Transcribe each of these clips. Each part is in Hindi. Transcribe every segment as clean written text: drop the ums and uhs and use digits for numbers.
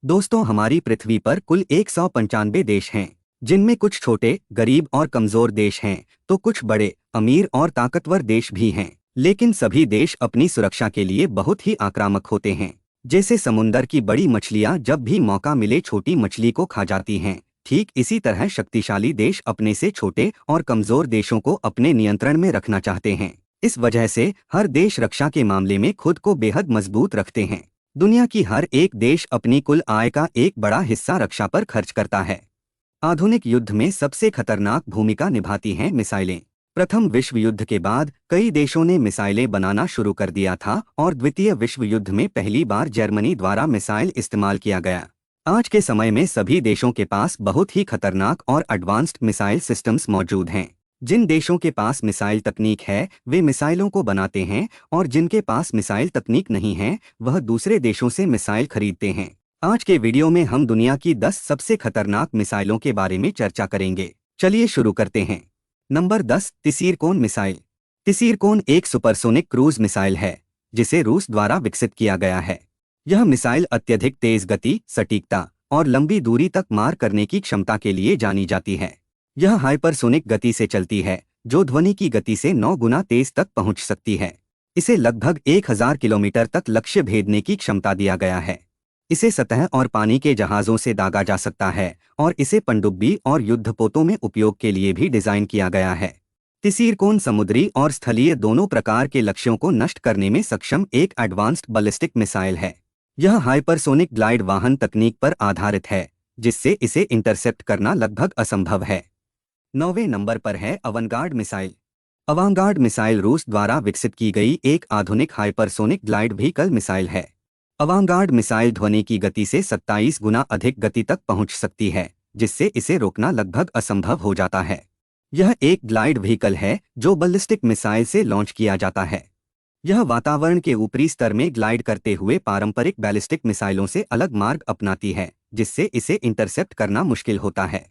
दोस्तों, हमारी पृथ्वी पर कुल 195 देश हैं, जिनमें कुछ छोटे, गरीब और कमजोर देश हैं, तो कुछ बड़े, अमीर और ताकतवर देश भी हैं। लेकिन सभी देश अपनी सुरक्षा के लिए बहुत ही आक्रामक होते हैं। जैसे समुंदर की बड़ी मछलियां जब भी मौका मिले छोटी मछली को खा जाती हैं, ठीक इसी तरह शक्तिशाली देश अपने से छोटे और कमजोर देशों को अपने नियंत्रण में रखना चाहते हैं। इस वजह से हर देश रक्षा के मामले में खुद को बेहद मजबूत रखते हैं। दुनिया की हर एक देश अपनी कुल आय का एक बड़ा हिस्सा रक्षा पर खर्च करता है। आधुनिक युद्ध में सबसे खतरनाक भूमिका निभाती हैं मिसाइलें। प्रथम विश्व युद्ध के बाद कई देशों ने मिसाइलें बनाना शुरू कर दिया था और द्वितीय विश्व युद्ध में पहली बार जर्मनी द्वारा मिसाइल इस्तेमाल किया गया। आज के समय में सभी देशों के पास बहुत ही खतरनाक और एडवांस्ड मिसाइल सिस्टम्स मौजूद हैं। जिन देशों के पास मिसाइल तकनीक है वे मिसाइलों को बनाते हैं, और जिनके पास मिसाइल तकनीक नहीं है वह दूसरे देशों से मिसाइल खरीदते हैं। आज के वीडियो में हम दुनिया की 10 सबसे खतरनाक मिसाइलों के बारे में चर्चा करेंगे। चलिए शुरू करते हैं। Number 10, तिसीरकोन missile. तिसीरकोन एक सुपरसोनिक क्रूज मिसाइल है, जिसे रूस द्वारा विकसित किया गया है। यह मिसाइल अत्यधिक तेज गति, सटीकता और लंबी दूरी तक मार करने की क्षमता के लिए जानी जाती है। यह हाइपरसोनिक गति से चलती है, जो ध्वनि की गति से 9 गुना तेज तक पहुंच सकती है। इसे लगभग 1000 किलोमीटर तक लक्ष्य भेदने की क्षमता दिया गया है। इसे सतह और पानी के जहाज़ों से दागा जा सकता है, और इसे पनडुब्बी और युद्धपोतों में उपयोग के लिए भी डिज़ाइन किया गया है। तिसीरकोन समुद्री और स्थलीय दोनों प्रकार के लक्ष्यों को नष्ट करने में सक्षम एक एडवांस्ड बैलिस्टिक मिसाइल है। यह हाइपरसोनिक ग्लाइड वाहन तकनीक पर आधारित है, जिससे इसे इंटरसेप्ट करना लगभग असंभव है। 9वें नंबर पर है अवंगार्ड मिसाइल। अवंगार्ड मिसाइल रूस द्वारा विकसित की गई एक आधुनिक हाइपरसोनिक ग्लाइड व्हीकल मिसाइल है। अवंगार्ड मिसाइल ध्वनि की गति से 27 गुना अधिक गति तक पहुंच सकती है, जिससे इसे रोकना लगभग असंभव हो जाता है। यह एक ग्लाइड व्हीकल है जो बैलिस्टिक मिसाइल से लॉन्च किया जाता है। यह वातावरण के ऊपरी स्तर में ग्लाइड करते हुए पारंपरिक बैलिस्टिक मिसाइलों से अलग मार्ग अपनाती है, जिससे इसे इंटरसेप्ट करना मुश्किल होता है।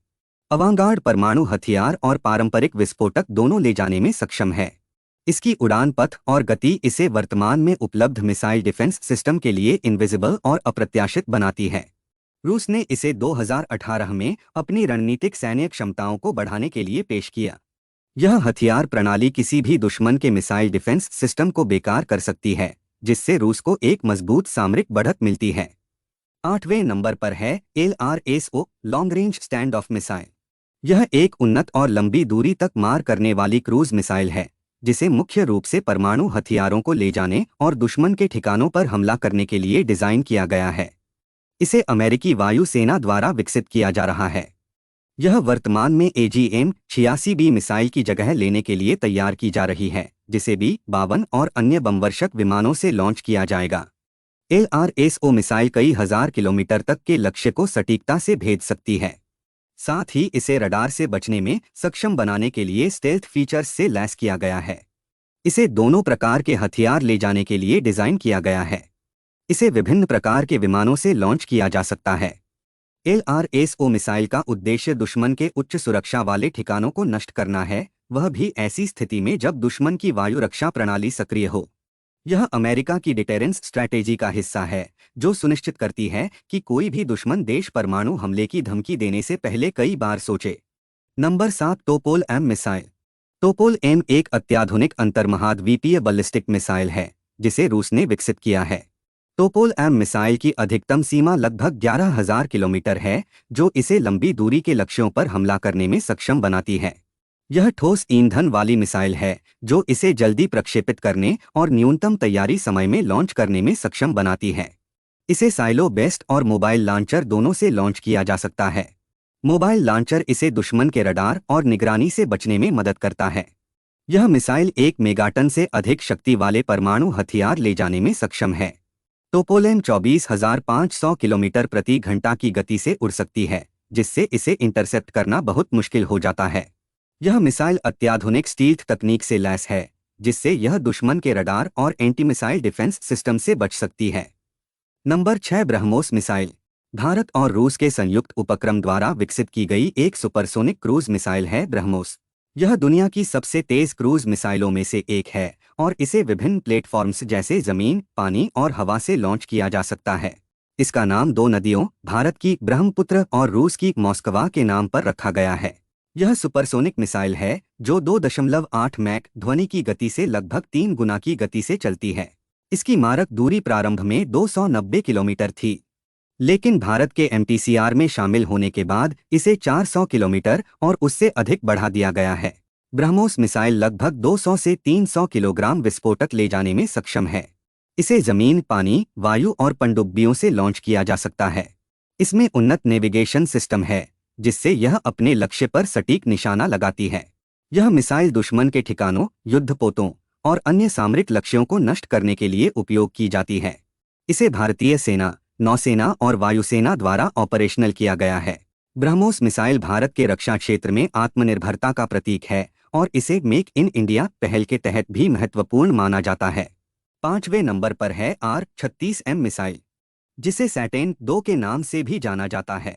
अवंगार्ड परमाणु हथियार और पारंपरिक विस्फोटक दोनों ले जाने में सक्षम है। इसकी उड़ान पथ और गति इसे वर्तमान में उपलब्ध मिसाइल डिफेंस सिस्टम के लिए इनविजिबल और अप्रत्याशित बनाती है। रूस ने इसे 2018 में अपनी रणनीतिक सैन्य क्षमताओं को बढ़ाने के लिए पेश किया। यह हथियार प्रणाली किसी भी दुश्मन के मिसाइल डिफेंस सिस्टम को बेकार कर सकती है, जिससे रूस को एक मजबूत सामरिक बढ़त मिलती है। 8वें नंबर पर है LRSO long range stand of missile. यह एक उन्नत और लंबी दूरी तक मार करने वाली क्रूज मिसाइल है, जिसे मुख्य रूप से परमाणु हथियारों को ले जाने और दुश्मन के ठिकानों पर हमला करने के लिए डिजाइन किया गया है। इसे अमेरिकी वायुसेना द्वारा विकसित किया जा रहा है। यह वर्तमान में AGM-86B मिसाइल की जगह लेने के लिए तैयार की जा रही है, जिसे B-52 और अन्य बमवर्षक विमानों से लॉन्च किया जाएगा। LRSO मिसाइल कई हजार किलोमीटर तक के लक्ष्य को सटीकता से भेद सकती है। साथ ही इसे रडार से बचने में सक्षम बनाने के लिए स्टेल्थ फीचर्स से लैस किया गया है। इसे दोनों प्रकार के हथियार ले जाने के लिए डिजाइन किया गया है। इसे विभिन्न प्रकार के विमानों से लॉन्च किया जा सकता है। LRSO मिसाइल का उद्देश्य दुश्मन के उच्च सुरक्षा वाले ठिकानों को नष्ट करना है, वह भी ऐसी स्थिति में जब दुश्मन की वायु रक्षा प्रणाली सक्रिय हो। यह अमेरिका की डिटेरेंस स्ट्रैटेजी का हिस्सा है, जो सुनिश्चित करती है कि कोई भी दुश्मन देश परमाणु हमले की धमकी देने से पहले कई बार सोचे। Number 7, Topol M missile. Topol M एक अत्याधुनिक अंतर्महाद्वीपीय बैलिस्टिक मिसाइल है, जिसे रूस ने विकसित किया है। टोपोल एम मिसाइल की अधिकतम सीमा लगभग 11,000 किलोमीटर है, जो इसे लंबी दूरी के लक्ष्यों पर हमला करने में सक्षम बनाती है। यह ठोस ईंधन वाली मिसाइल है, जो इसे जल्दी प्रक्षेपित करने और न्यूनतम तैयारी समय में लॉन्च करने में सक्षम बनाती है। इसे साइलो बेस्ड और मोबाइल लॉन्चर दोनों से लॉन्च किया जा सकता है। मोबाइल लॉन्चर इसे दुश्मन के रडार और निगरानी से बचने में मदद करता है। यह मिसाइल 1 मेगाटन से अधिक शक्ति वाले परमाणु हथियार ले जाने में सक्षम है। टोपोलेम 24,500 किलोमीटर प्रति घंटा की गति से उड़ सकती है, जिससे इसे इंटरसेप्ट करना बहुत मुश्किल हो जाता है। यह मिसाइल अत्याधुनिक स्टील्थ तकनीक से लैस है, जिससे यह दुश्मन के रडार और एंटी मिसाइल डिफेंस सिस्टम से बच सकती है। Number 6, BrahMos missile. भारत और रूस के संयुक्त उपक्रम द्वारा विकसित की गई एक सुपरसोनिक क्रूज मिसाइल है ब्रह्मोस। यह दुनिया की सबसे तेज क्रूज मिसाइलों में से एक है, और इसे विभिन्न प्लेटफॉर्म्स जैसे जमीन, पानी और हवा से लॉन्च किया जा सकता है। इसका नाम दो नदियों, भारत की ब्रह्मपुत्र और रूस की मॉस्कवा के नाम पर रखा गया है। यह सुपरसोनिक मिसाइल है जो 2.8 मैक ध्वनि की गति से लगभग 3 गुना की गति से चलती है। इसकी मारक दूरी प्रारंभ में 290 किलोमीटर थी, लेकिन भारत के MTCR में शामिल होने के बाद इसे 400 किलोमीटर और उससे अधिक बढ़ा दिया गया है। ब्रह्मोस मिसाइल लगभग 200 से 300 किलोग्राम विस्फोटक ले जाने में सक्षम है। इसे जमीन, पानी, वायु और पनडुब्बियों से लॉन्च किया जा सकता है। इसमें उन्नत नेविगेशन सिस्टम है जिससे यह अपने लक्ष्य पर सटीक निशाना लगाती है। यह मिसाइल दुश्मन के ठिकानों, युद्धपोतों और अन्य सामरिक लक्ष्यों को नष्ट करने के लिए उपयोग की जाती है। इसे भारतीय सेना, नौसेना और वायुसेना द्वारा ऑपरेशनल किया गया है। ब्रह्मोस मिसाइल भारत के रक्षा क्षेत्र में आत्मनिर्भरता का प्रतीक है और इसे मेक इन इंडिया पहल के तहत भी महत्वपूर्ण माना जाता है। 5वें नंबर पर है ARC-36M मिसाइल, जिसे सैटेन 2 के नाम से भी जाना जाता है।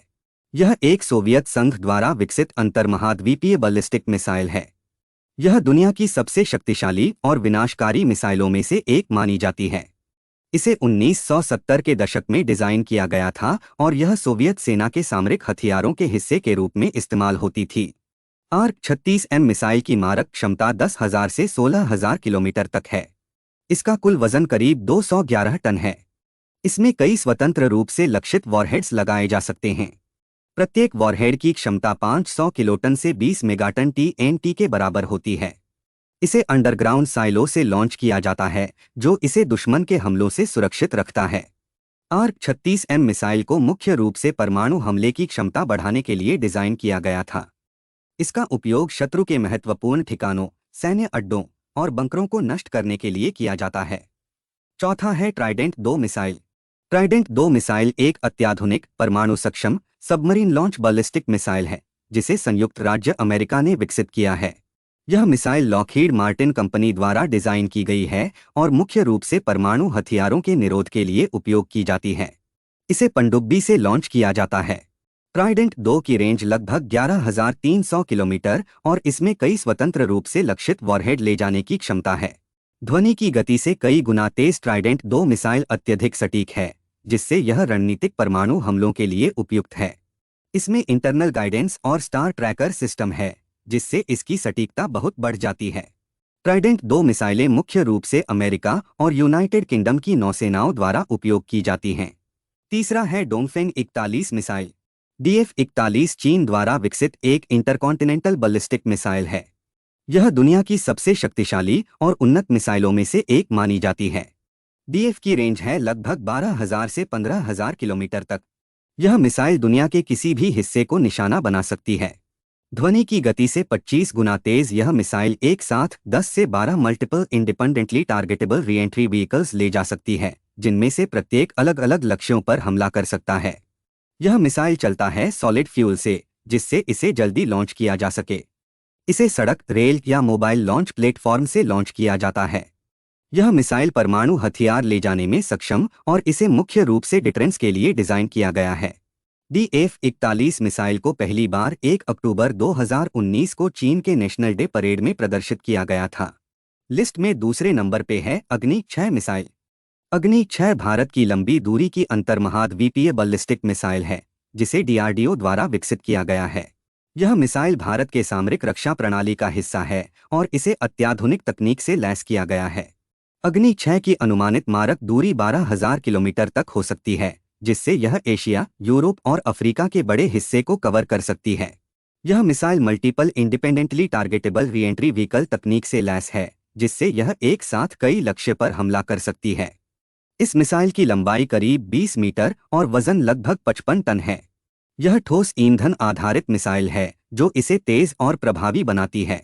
यह एक सोवियत संघ द्वारा विकसित अंतर्महाद्वीपीय बैलिस्टिक मिसाइल है। यह दुनिया की सबसे शक्तिशाली और विनाशकारी मिसाइलों में से एक मानी जाती है। इसे 1970 के दशक में डिजाइन किया गया था और यह सोवियत सेना के सामरिक हथियारों के हिस्से के रूप में इस्तेमाल होती थी। ARC-36M मिसाइल की मारक क्षमता 10,000 से 16,000 किलोमीटर तक है। इसका कुल वजन करीब 211 टन है। इसमें कई स्वतंत्र रूप से लक्षित वॉरहेड्स लगाए जा सकते हैं। प्रत्येक वॉरहेड की क्षमता 500 किलोटन से 20 मेगाटन TNT के बराबर होती है। इसे अंडरग्राउंड साइलो से लॉन्च किया जाता है जो इसे दुश्मन के हमलों से सुरक्षित रखता है। ARC-36M मिसाइल को मुख्य रूप से परमाणु हमले की क्षमता बढ़ाने के लिए डिजाइन किया गया था। इसका उपयोग शत्रु के महत्वपूर्ण ठिकानों, सैन्य अड्डों और बंकरों को नष्ट करने के लिए किया जाता है। चौथा है ट्राइडेंट 2 मिसाइल। ट्राइडेंट 2 मिसाइल एक अत्याधुनिक परमाणु सक्षम सबमरीन लॉन्च बैलिस्टिक मिसाइल है जिसे संयुक्त राज्य अमेरिका ने विकसित किया है। यह मिसाइल लॉकहीड मार्टिन कंपनी द्वारा डिजाइन की गई है और मुख्य रूप से परमाणु हथियारों के निरोध के लिए उपयोग की जाती है। इसे पनडुब्बी से लॉन्च किया जाता है। ट्राइडेंट 2 की रेंज लगभग 11,300 किलोमीटर और इसमें कई स्वतंत्र रूप से लक्षित वॉरहेड ले जाने की क्षमता है। ध्वनि की गति से कई गुना तेज ट्राइडेंट 2 मिसाइल अत्यधिक सटीक है, जिससे यह रणनीतिक परमाणु हमलों के लिए उपयुक्त है। इसमें इंटरनल गाइडेंस और स्टार ट्रैकर सिस्टम है, जिससे इसकी सटीकता बहुत बढ़ जाती है। ट्राइडेंट 2 मिसाइलें मुख्य रूप से अमेरिका और यूनाइटेड किंगडम की नौसेनाओं द्वारा उपयोग की जाती हैं। तीसरा है डोंगफेंग 41 मिसाइल। DF-41 चीन द्वारा विकसित एक इंटरकॉन्टिनेंटल बैलिस्टिक मिसाइल है। यह दुनिया की सबसे शक्तिशाली और उन्नत मिसाइलों में से एक मानी जाती है। DF की रेंज है लगभग 12,000 से 15,000 किलोमीटर तक। यह मिसाइल दुनिया के किसी भी हिस्से को निशाना बना सकती है। ध्वनि की गति से 25 गुना तेज यह मिसाइल एक साथ 10 से 12 multiple independently targetable re-entry vehicles ले जा सकती है, जिनमें से प्रत्येक अलग अलग लक्ष्यों पर हमला कर सकता है। यह मिसाइल चलता है सॉलिड फ्यूल से, जिससे इसे जल्दी लॉन्च किया जा सके। इसे सड़क, रेल या मोबाइल लॉन्च प्लेटफॉर्म से लॉन्च किया जाता है। यह मिसाइल परमाणु हथियार ले जाने में सक्षम और इसे मुख्य रूप से डिफेंस के लिए डिजाइन किया गया है। DF-41 मिसाइल को पहली बार 1 अक्टूबर 2019 को चीन के नेशनल डे परेड में प्रदर्शित किया गया था। लिस्ट में दूसरे नंबर पे है अग्नि-6 मिसाइल। अग्नि-6 भारत की लंबी दूरी की अंतर्महाद्वीपीय बैलिस्टिक मिसाइल है, जिसे DRDO द्वारा विकसित किया गया है। यह मिसाइल भारत के सामरिक रक्षा प्रणाली का हिस्सा है और इसे अत्याधुनिक तकनीक से लैस किया गया है। अग्नि-6 की अनुमानित मारक दूरी 12,000 किलोमीटर तक हो सकती है, जिससे यह एशिया, यूरोप और अफ्रीका के बड़े हिस्से को कवर कर सकती है। यह missile multiple independently targetable re-entry vehicle तकनीक से लैस है, जिससे यह एक साथ कई लक्ष्य पर हमला कर सकती है। इस मिसाइल की लंबाई करीब 20 मीटर और वजन लगभग 55 टन है। यह ठोस ईंधन आधारित मिसाइल है जो इसे तेज और प्रभावी बनाती है।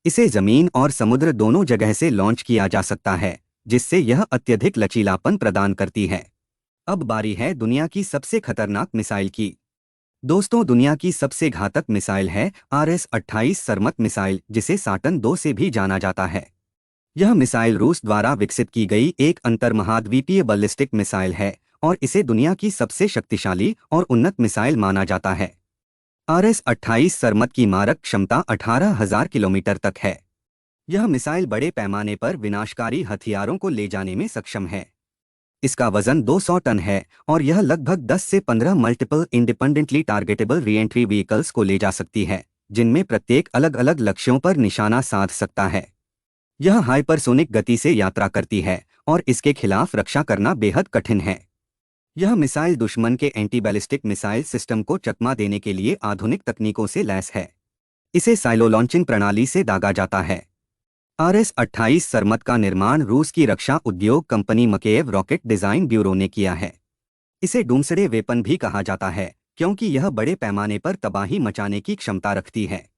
इसे जमीन और समुद्र दोनों जगह से लॉन्च किया जा सकता है, जिससे यह अत्यधिक लचीलापन प्रदान करती है। अब बारी है दुनिया की सबसे खतरनाक मिसाइल की। दोस्तों, दुनिया की सबसे घातक मिसाइल है RS-28 सरमत मिसाइल, जिसे साटन 2 से भी जाना जाता है। यह मिसाइल रूस द्वारा विकसित की गई एक अंतर्महाद्वीपीय बैलिस्टिक मिसाइल है और इसे दुनिया की सबसे शक्तिशाली और उन्नत मिसाइल माना जाता है। RS-28 सरमत की मारक क्षमता 18,000 किलोमीटर तक है। यह मिसाइल बड़े पैमाने पर विनाशकारी हथियारों को ले जाने में सक्षम है। इसका वजन 200 टन है और यह लगभग 10 से 15 multiple independently targetable re-entry vehicles को ले जा सकती है, जिनमें प्रत्येक अलग अलग लक्ष्यों पर निशाना साध सकता है। यह हाइपरसोनिक गति से यात्रा करती है और इसके खिलाफ रक्षा करना बेहद कठिन है। यह मिसाइल दुश्मन के एंटी बैलिस्टिक मिसाइल सिस्टम को चकमा देने के लिए आधुनिक तकनीकों से लैस है। इसे साइलो लॉन्चिंग प्रणाली से दागा जाता है। RS-28 सरमत का निर्माण रूस की रक्षा उद्योग कंपनी मकेव रॉकेट डिजाइन ब्यूरो ने किया है। इसे डूम्सडे वेपन भी कहा जाता है क्योंकि यह बड़े पैमाने पर तबाही मचाने की क्षमता रखती है।